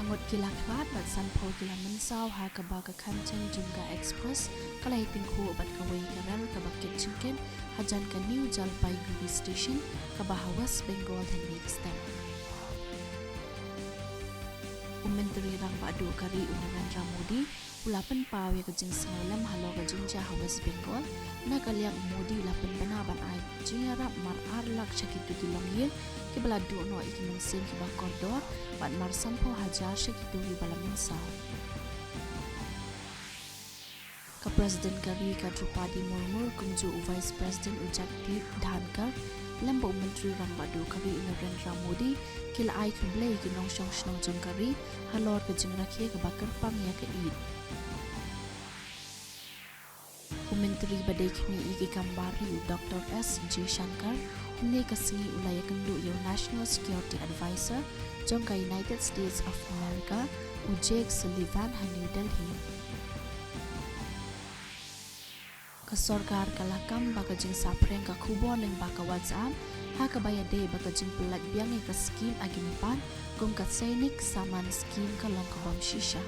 ngot kilaklat bat sanpo kila mensau ha kabaga kanchen jumga express kalai tingku bat kawai karal kabakit chicken hajan ka New Jalpaiguri station kabaha West Bengal dan next step. Menteri rang badu kari Narendra Modi ulapan pawe kajing sengalam halo kajing jaha West Bengal na kaliang Modi ulapan banaban ay jingarap mar arlak syakitu tulongil kibala duno ikimensin kibak kordor bat mar sampo hajar syakitu kibala mensau. Ka Presiden kari ka Drupadi Murmu kumju Vice President Ujagdeep Dhankar lambo Menteri rang badu kari Narendra Modi kila ay kublay kinong siyong jong kari halor kajing rakye kabakar pang ya ka Eid. Menteri badai kini iki kambari Dr. S. J. Shankar hune kasingi ulaya kendu yo National Security Advisor jong ka United States of America Jake Sullivan ha New Delhi. Ka sorkar kalakam baka jing sapreng ka Khubor leng baka WhatsApp ha kabayade baka jing pelat biang ka skim aginipan kung ka sainik saman skim ka long kabam shisha.